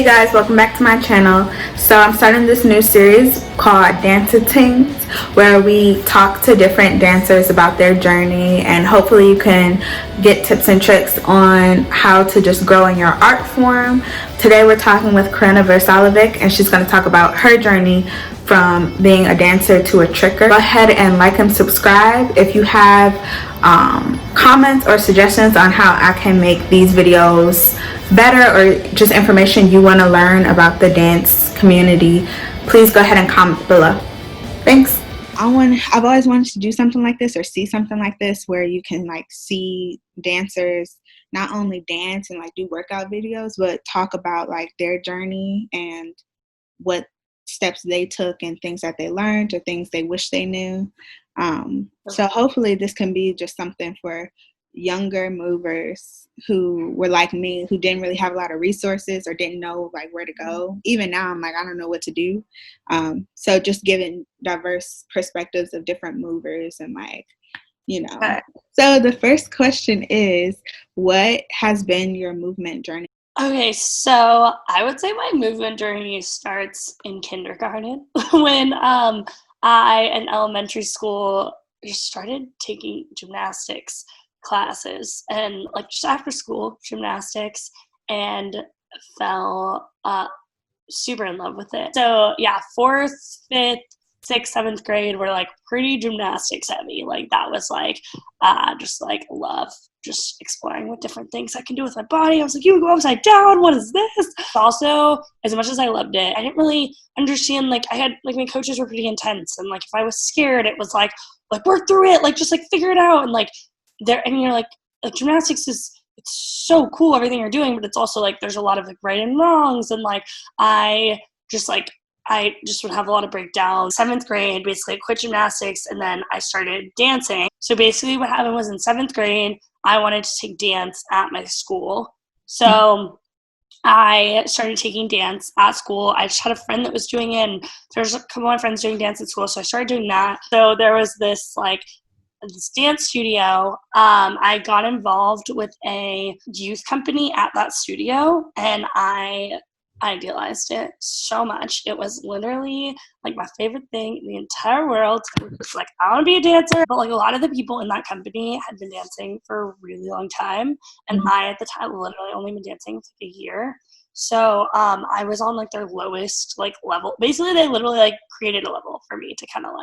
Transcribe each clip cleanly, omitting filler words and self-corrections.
Hey guys, welcome back to my channel. So I'm starting this new series called Dancer Tings, where we talk to different dancers about their journey, and hopefully you can get tips and tricks on how to just grow in your art form. Today we're talking with Karenna Versalovic, and she's going to talk about her journey from being a dancer to a tricker. Go ahead and like and subscribe. If you have comments or suggestions on how I can make these videos better, or just information you want to learn about the dance community, please go ahead and comment below. Thanks. I've always wanted to do something like this, or see something like this, where you can see dancers not only dance and do workout videos, but talk about their journey and what steps they took and things that they learned or things they wish they knew. So hopefully this can be just something for younger movers who were like me, who didn't really have a lot of resources or didn't know where to go. Even now I'm I don't know what to do. So just giving diverse perspectives of different movers and So the first question is, what has been your movement journey? Okay, so I would say my movement journey starts in kindergarten when I, in elementary school, just started taking gymnastics classes and just after school gymnastics, and fell super in love with it. So yeah, 4th, 5th, 6th, 7th grade were pretty gymnastics heavy. That was just love just exploring what different things I can do with my body. I was you go upside down, what is this? Also, as much as I loved it, I didn't really understand, I had my coaches were pretty intense, and if I was scared, it was work through it, just figure it out. And you're gymnastics is, it's so cool everything you're doing, but it's also there's a lot of right and wrongs, and I just would have a lot of breakdowns. 7th grade, basically I quit gymnastics, and then I started dancing. So basically what happened was, in 7th grade, I wanted to take dance at my school. So I started taking dance at school. I just had a friend that was doing it, and there's a couple of my friends doing dance at school, so I started doing that. So there was this this dance studio. I got involved with a youth company at that studio, and I idealized it so much. It was literally my favorite thing in the entire world. It was I want to be a dancer. But a lot of the people in that company had been dancing for a really long time, and I at the time literally only been dancing for a year. So I was on their lowest level. Basically they literally created a level for me to kind of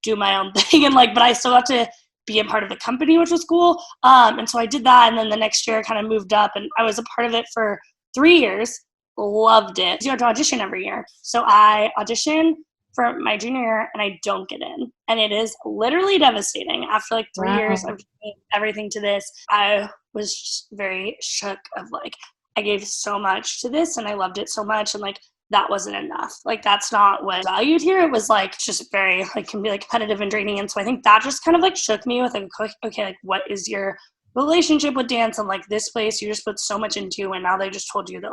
do my own thing, and but I still got to be a part of the company, which was cool. And so I did that, and then the next year I kind of moved up, and I was a part of it for 3 years. Loved it. You have to audition every year. So I audition for my junior year, and I don't get in. And it is literally devastating. After 3 years of doing everything to this, I was just very shook of I gave so much to this, and I loved it so much, and that wasn't enough. That's not what I valued here. It was just very can be competitive and draining. And so I think that just kind of shook me with okay, what is your relationship with dance? And this place you just put so much into, and now they just told you that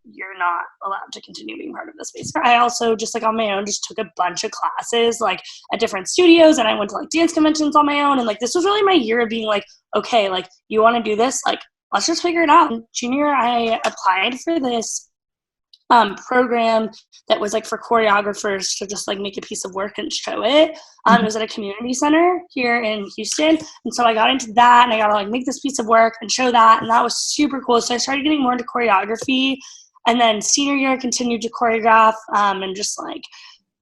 you're not allowed to continue being part of this space. I also just on my own just took a bunch of classes at different studios, and I went to dance conventions on my own, and this was really my year of being okay, you want to do this, let's just figure it out. In junior, I applied for this program that was for choreographers to just make a piece of work and show it. It was at a community center here in Houston, and so I got into that, and I got to make this piece of work and show that, and that was super cool. So I started getting more into choreography, and then senior year I continued to choreograph and just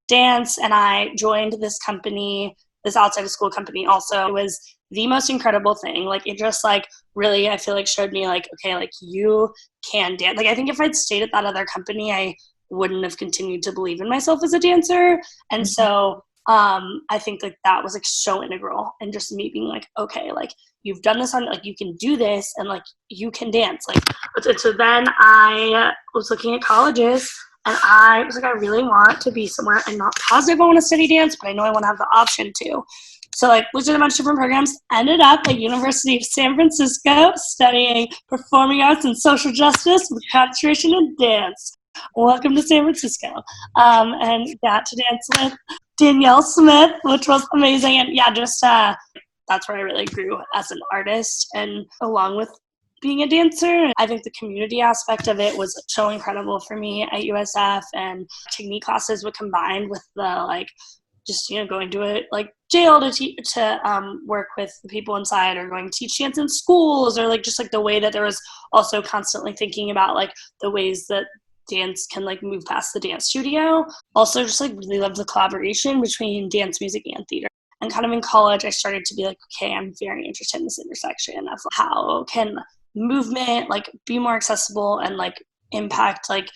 dance, and I joined this company, this outside of school company also. It was the most incredible thing. It just really, I feel showed me okay, you can dance. I think if I'd stayed at that other company, I wouldn't have continued to believe in myself as a dancer. And so I think that was so integral, and just me being okay, you've done this on, you can do this, and you can dance. So then I was looking at colleges, and I was I really want to be somewhere. I'm not positive I want to study dance, but I know I want to have the option to. So looked at a bunch of different programs, ended up at University of San Francisco studying performing arts and social justice with concentration in dance. Welcome to San Francisco. And got to dance with Danielle Smith, which was amazing. And yeah, just that's where I really grew as an artist, and along with being a dancer. I think the community aspect of it was so incredible for me at USF, and technique classes would combine with the like just, you know, going to a like jail to work with the people inside, or going to teach dance in schools, or like just like the way that there was also constantly thinking about like the ways that dance can like move past the dance studio. Also just like really loved the collaboration between dance, music, and theater. And kind of in college, I started to be like, okay, I'm very interested in this intersection of how can movement like be more accessible and like impact like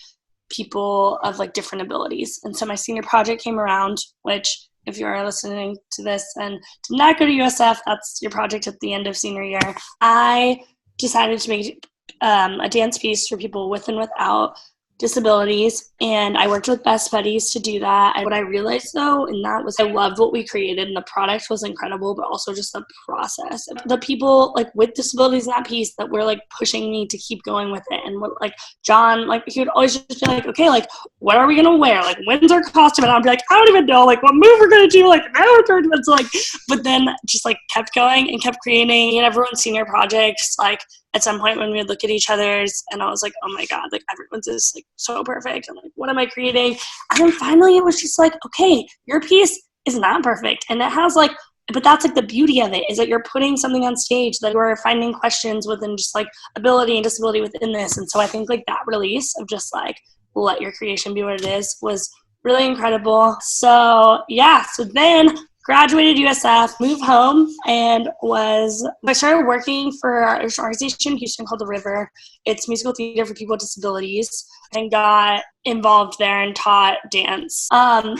people of like different abilities. And so my senior project came around, which if you're listening to this and did not go to USF, that's your project at the end of senior year. I decided to make a dance piece for people with and without disabilities, and I worked with Best Buddies to do that. And what I realized though in that was I loved what we created, and the product was incredible, but also just the process. The people like with disabilities in that piece that were like pushing me to keep going with it. And what, like John, like he would always just be like, okay, like what are we gonna wear? Like when's our costume? And I'd be like, I don't even know like what move we're gonna do, like now it's like, but then just like kept going and kept creating. And everyone's senior projects, like at some point when we would look at each other's and I was like, oh my God, like everyone's is like so perfect. And like, what am I creating? And then finally it was just like, okay, your piece is not perfect. And it has like, but that's like the beauty of it, is that you're putting something on stage that you're finding questions within just like ability and disability within this. And so I think like that release of just like, let your creation be what it is was really incredible. So yeah, so then graduated USF, moved home, and I started working for an organization in Houston called The River. It's musical theater for people with disabilities, and got involved there and taught dance. End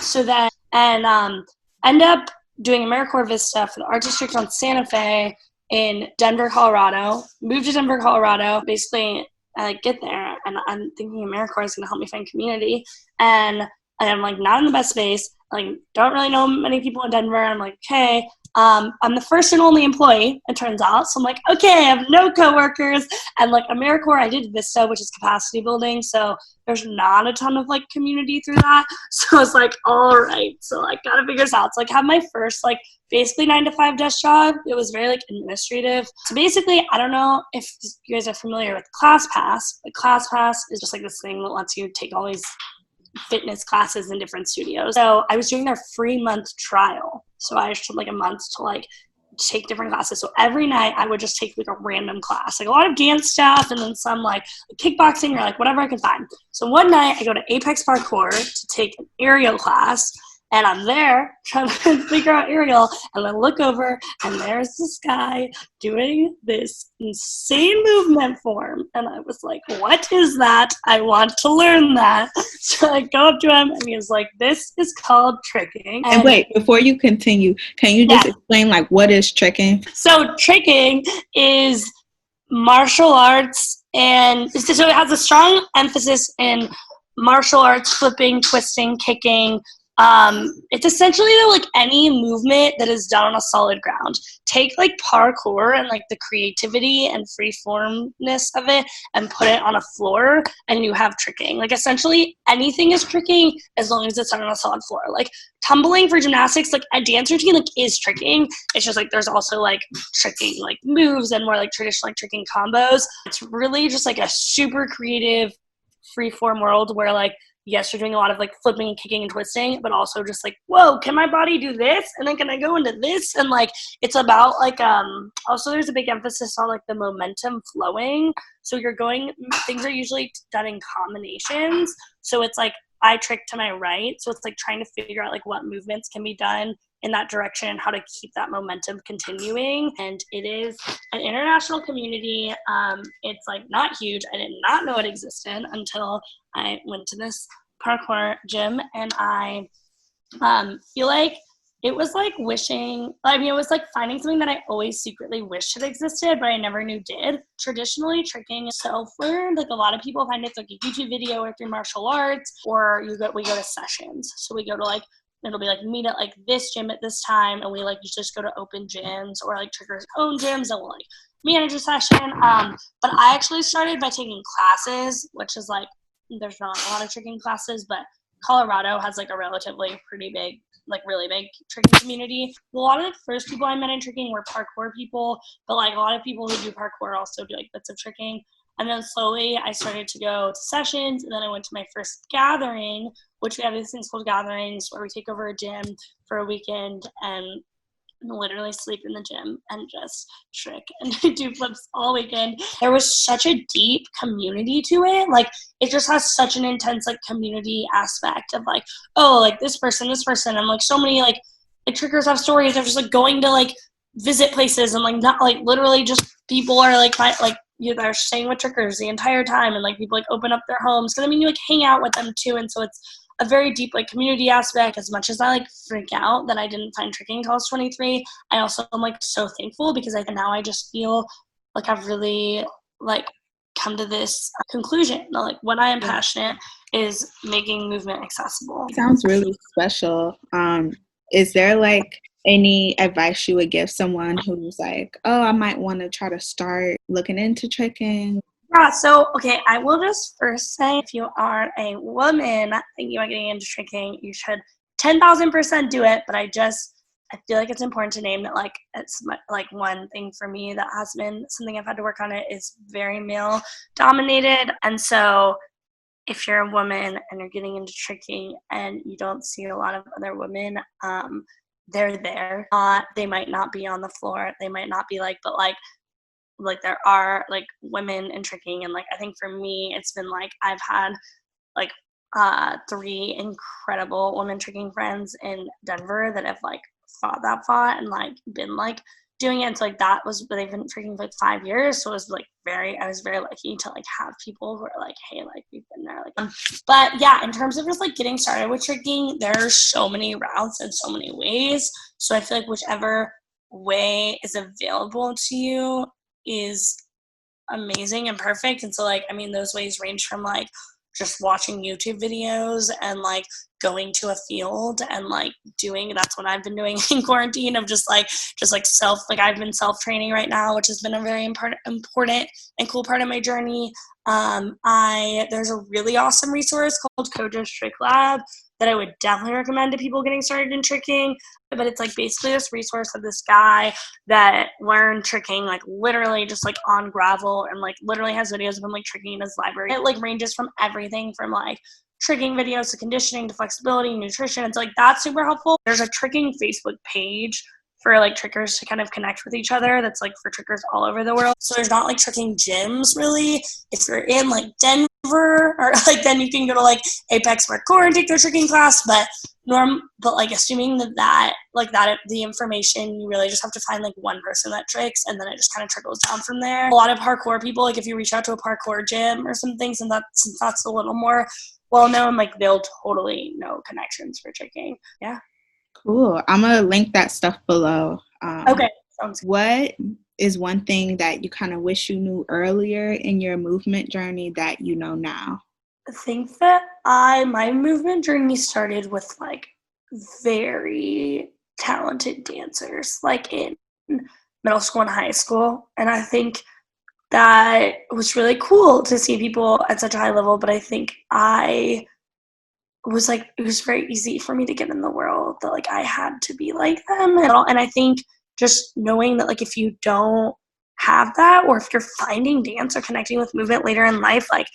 up doing AmeriCorps Vista for the Art District on Santa Fe in Denver, Colorado. Moved to Denver, Colorado. Basically, I get there, and I'm thinking AmeriCorps is going to help me find community, and I'm like not in the best space. Like, don't really know many people in Denver. I'm like, okay, I'm the first and only employee, it turns out. So I'm like, okay, I have no coworkers. And like AmeriCorps, I did Vista, which is capacity building. So there's not a ton of like community through that. So it's like, all right, so like gotta figure this out. So like have my first like basically 9-to-5 desk job. It was very like administrative. So basically, I don't know if you guys are familiar with ClassPass. Like ClassPass is just like this thing that lets you take all these fitness classes in different studios. So I was doing their free month trial. So I just took like a month to like take different classes. So every night I would just take like a random class, like a lot of dance stuff, and then some like kickboxing or like whatever I could find. So one night I go to Apex Parkour to take an aerial class, and I'm there trying to figure out aerial, and I look over, and there's this guy doing this insane movement form, and I was like, what is that? I want to learn that. So I go up to him, and he was like, this is called tricking. And wait, before you continue, can you just explain, like, what is tricking? So tricking is martial arts, and so it has a strong emphasis in martial arts, flipping, twisting, kicking. It's essentially like any movement that is done on a solid ground. Take like parkour and like the creativity and freeformness of it and put it on a floor, and you have tricking. Like essentially anything is tricking as long as it's done on a solid floor. Like tumbling for gymnastics, like a dancer team like is tricking. It's just like there's also like tricking like moves and more like traditional like tricking combos. It's really just like a super creative freeform world where like yes, you're doing a lot of like flipping and kicking and twisting, but also just like, whoa, can my body do this? And then can I go into this? And like, it's about like, also there's a big emphasis on like the momentum flowing. So things are usually done in combinations. So it's like, I trick to my right. So it's like trying to figure out like what movements can be done in that direction and how to keep that momentum continuing. And it is an international community. It's like not huge. I did not know it existed until I went to this parkour gym, and I feel like it was like it was like finding something that I always secretly wished had existed, but I never knew did. Traditionally, tricking is self-learned. Like a lot of people find it's like a YouTube video or through martial arts, or we go to sessions. So we go to like, it'll be like meet at like this gym at this time, and we like just go to open gyms or like Trigger's own gyms, and we'll like manage a session. But I actually started by taking classes, which is like, there's not a lot of tricking classes, but Colorado has like a relatively pretty big like really big tricking community. A lot of the first people I met in tricking were parkour people, but like a lot of people who do parkour also do like bits of tricking. And then slowly I started to go to sessions, and then I went to my first gathering, which we have these things called gatherings where we take over a gym for a weekend and literally sleep in the gym and just trick and do flips all weekend. There was such a deep community to it. Like, it just has such an intense like community aspect of like, oh, like this person, and like so many like trickers have stories of just like going to like visit places and like not like literally just people are like they're staying with trickers the entire time, and like people like open up their homes because I mean you like hang out with them too, and so it's a very deep like community aspect. As much as I like freak out that I didn't find tricking until I was 23, I also am like so thankful because now I just feel like I've really like come to this conclusion that like what I am passionate is making movement accessible. Sounds really special. Is there like any advice you would give someone who's like, oh, I might want to try to start looking into tricking? Yeah, so, okay, I will just first say if you are a woman thinking about getting into tricking, you should 10,000% do it, but I feel like it's important to name that, like, it's like one thing for me that has been something I've had to work on. It is very male dominated, and so if you're a woman and you're getting into tricking and you don't see a lot of other women, they're there. They might not be on the floor, they might not be like, but like there are like women in tricking, and like I think for me it's been like I've had like 3 incredible women tricking friends in Denver that have like fought and like been like doing it. And so like that was, but they've been tricking for like 5 years, so it was like I was very lucky to like have people who are like, hey, like we've been there, like but yeah, in terms of just like getting started with tricking, there's so many routes and so many ways, so I feel like whichever way is available to you is amazing and perfect. And so like I mean those ways range from like just watching YouTube videos and like going to a field and like doing, that's what I've been doing in quarantine, of just like self, like I've been self-training right now, which has been a very important and cool part of my journey. There's a really awesome resource called Kojo's Trick Lab that I would definitely recommend to people getting started in tricking. But it's like basically this resource of this guy that learned tricking like literally just like on gravel, and like literally has videos of him like tricking in his library. It like ranges from everything from like tricking videos to conditioning to flexibility, nutrition. It's like that's super helpful. There's a tricking Facebook page for like trickers to kind of connect with each other that's like for trickers all over the world. So there's not like tricking gyms really. If you're in like Denver or like then you can go to like Apex Parkour and take their tricking class, but like assuming that the information, you really just have to find like one person that tricks, and then it just kind of trickles down from there. A lot of parkour people, like if you reach out to a parkour gym or something, since that's a little more well known, like they'll totally know connections for tricking. Yeah. Cool. I'm gonna link that stuff below. Okay. Sounds good. What is one thing that you kind of wish you knew earlier in your movement journey that you know now? I think that my movement journey started with like very talented dancers, like in middle school and high school. And I think that was really cool to see people at such a high level, but I think it was very easy for me to get in the world that like I had to be like them. And I think just knowing that like if you don't have that, or if you're finding dance or connecting with movement later in life, like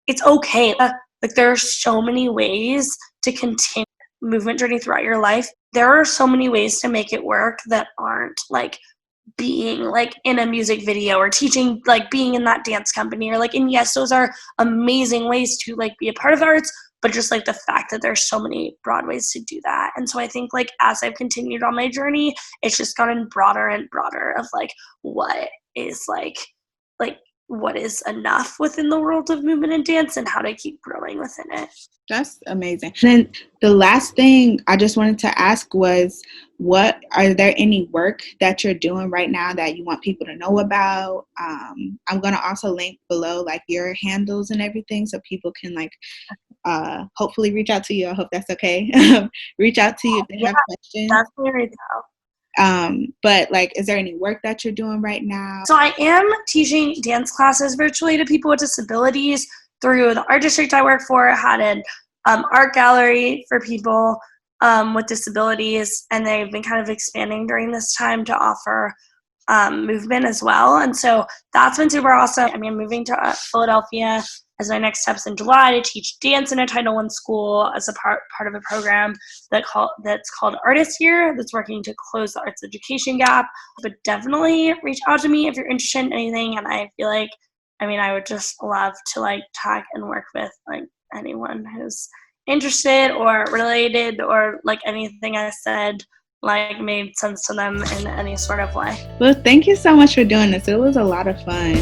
it's okay. Like there are so many ways to continue movement journey throughout your life. There are so many ways to make it work that aren't like being like in a music video or teaching, like being in that dance company or like, and yes, those are amazing ways to like be a part of the arts, but just like the fact that there's so many broad ways to do that. And so I think like as I've continued on my journey, it's just gotten broader and broader of like what is like what is enough within the world of movement and dance, and how to keep growing within it. That's amazing. And then the last thing I just wanted to ask was, are there any work that you're doing right now that you want people to know about? I'm going to also link below like your handles and everything so people can like hopefully reach out to you. I hope that's okay. Reach out to you if they have questions. Definitely reach out. But like, is there any work that you're doing right now? So I am teaching dance classes virtually to people with disabilities through the art district I work for. I had an art gallery for people with disabilities, and they've been kind of expanding during this time to offer movement as well. And so that's been super awesome. I mean, I'm moving to Philadelphia as my next steps in July to teach dance in a Title I school as a part of a program that's called Artist Year, that's working to close the arts education gap. But definitely reach out to me if you're interested in anything. And I feel like, I mean, I would just love to like talk and work with like anyone who's interested or related, or like anything I said like made sense to them in any sort of way. Well, thank you so much for doing this. It was a lot of fun.